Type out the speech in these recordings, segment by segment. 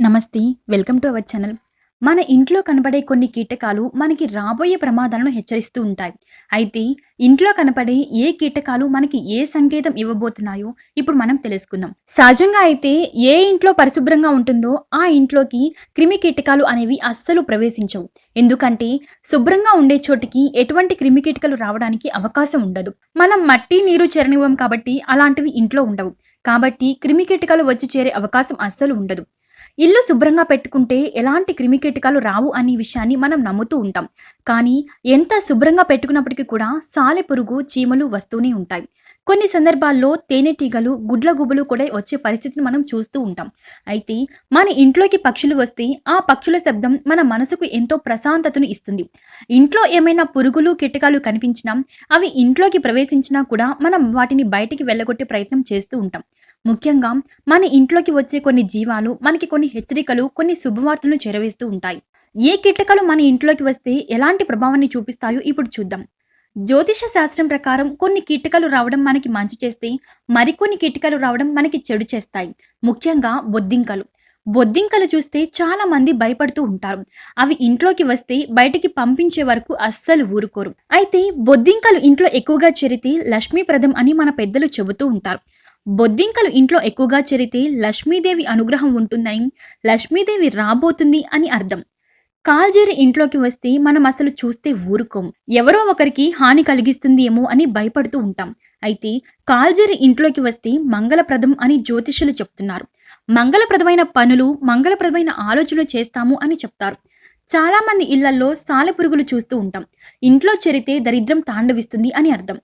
నమస్తే. Welcome to our channel. మన ఇంట్లో కనపడే కొన్ని కీటకాలు మనకి రాబోయే ప్రమాదాలను హెచ్చరిస్తూ ఉంటాయి. అయితే ఇంట్లో కనపడే ఏ కీటకాలు మనకి ఏ సంకేతం ఇవ్వబోతున్నాయో ఇప్పుడు మనం తెలుసుకుందాం. సహజంగా అయితే ఏ ఇంట్లో పరిశుభ్రంగా ఉంటుందో ఆ ఇంట్లోకి క్రిమి కీటకాలు అనేవి అస్సలు ప్రవేశించవు. ఎందుకంటే శుభ్రంగా ఉండే చోటికి ఎటువంటి క్రిమి కీటకాలు రావడానికి అవకాశం ఉండదు. మనం మట్టి, నీరు చేరనివ్వం కాబట్టి అలాంటివి ఇంట్లో ఉండవు. కాబట్టి క్రిమి కీటకాలు వచ్చి చేరే అవకాశం అస్సలు ఉండదు. ఇల్లు శుభ్రంగా పెట్టుకుంటే ఎలాంటి క్రిమికీటకాలు రావు అనే విషయాన్ని మనం నమ్ముతూ ఉంటాం. కానీ ఎంత శుభ్రంగా పెట్టుకున్నప్పటికీ కూడా సాలెపురుగు, చీమలు వస్తూనే ఉంటాయి. కొన్ని సందర్భాల్లో తేనెటీగలు, గుడ్లగూబలు కూడా వచ్చే పరిస్థితిని మనం చూస్తూ ఉంటాం. అయితే మన ఇంట్లోకి పక్షులు వస్తే ఆ పక్షుల శబ్దం మన మనసుకు ఎంతో ప్రశాంతతను ఇస్తుంది. ఇంట్లో ఏమైనా పురుగులు, కీటకాలు కనిపించినా అవి ఇంట్లోకి ప్రవేశించినా కూడా మనం వాటిని బయటికి వెళ్ళగొట్టే ప్రయత్నం చేస్తూ ఉంటాం. ముఖ్యంగా మన ఇంట్లోకి వచ్చే కొన్ని జీవాలు మనకి కొన్ని హెచ్చరికలు, కొన్ని శుభవార్తలను చేరవేస్తూ ఉంటాయి. ఏ కీటకాలు మన ఇంట్లోకి వస్తే ఎలాంటి ప్రభావాన్ని చూపిస్తాయో ఇప్పుడు చూద్దాం. జ్యోతిష శాస్త్రం ప్రకారం కొన్ని కీటకాలు రావడం మనకి మంచి చేస్తే, మరికొన్ని కీటకాలు రావడం మనకి చెడు చేస్తాయి. ముఖ్యంగా బొద్దింకలు. బొద్దింకలు చూస్తే చాలా మంది భయపడుతూ ఉంటారు. అవి ఇంట్లోకి వస్తే బయటికి పంపించే వరకు అస్సలు ఊరుకోరు. అయితే బొద్దింకలు ఇంట్లో ఎక్కువగా చేరితే లక్ష్మీప్రదం అని మన పెద్దలు చెబుతూ ఉంటారు. బొద్దింకలు ఇంట్లో ఎక్కువగా చేరితే లక్ష్మీదేవి అనుగ్రహం ఉంటుందని, లక్ష్మీదేవి రాబోతుంది అని అర్థం. కాల్జేరి ఇంట్లోకి వస్తే మనం అసలు చూస్తే ఊరుకోం. ఎవరో ఒకరికి హాని కలిగిస్తుంది ఏమో అని భయపడుతూ ఉంటాం. అయితే కాల్జేరి ఇంట్లోకి వస్తే మంగళప్రదం అని జ్యోతిష్యులు చెప్తున్నారు. మంగళప్రదమైన పనులు, మంగళప్రదమైన ఆలోచనలు చేస్తాము అని చెప్తారు. చాలా మంది ఇళ్లల్లో సాలెపురుగులు చూస్తూ ఉంటాం. ఇంట్లో చేరితే దరిద్రం తాండవిస్తుంది అని అర్థం.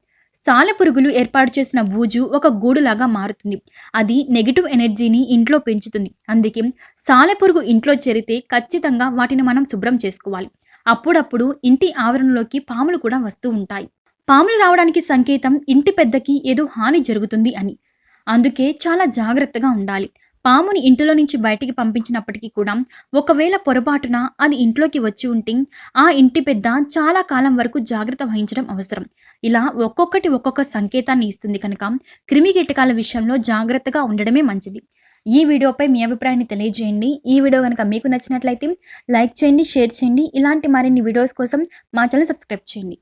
సాలెపురుగులు ఏర్పాటు చేసిన బూజు ఒక గూడులాగా మారుతుంది. అది నెగెటివ్ ఎనర్జీని ఇంట్లో పెంచుతుంది. అందుకే సాలెపురుగు ఇంట్లో చేరితే ఖచ్చితంగా వాటిని మనం శుభ్రం చేసుకోవాలి. అప్పుడప్పుడు ఇంటి ఆవరణలోకి పాములు కూడా వస్తూ ఉంటాయి. పాములు రావడానికి సంకేతం ఇంటి పెద్దకి ఏదో హాని జరుగుతుంది అని. అందుకే చాలా జాగ్రత్తగా ఉండాలి. పాముని ఇంటిలో నుంచి బయటికి పంపించినప్పటికీ కూడా ఒకవేళ పొరపాటున అది ఇంట్లోకి వచ్చి ఉంటే ఆ ఇంటి పెద్ద చాలా కాలం వరకు జాగ్రత్త వహించడం అవసరం. ఇలా ఒక్కొక్కటి ఒక్కొక్క సంకేతాన్ని ఇస్తుంది కనుక క్రిమి కీటకాల విషయంలో జాగ్రత్తగా ఉండడమే మంచిది. ఈ వీడియోపై మీ అభిప్రాయాన్ని తెలియజేయండి. ఈ వీడియో గనుక మీకు నచ్చినట్లయితే లైక్ చేయండి, షేర్ చేయండి. ఇలాంటి మరిన్ని వీడియోస్ కోసం మా ఛానల్ సబ్స్క్రైబ్ చేయండి.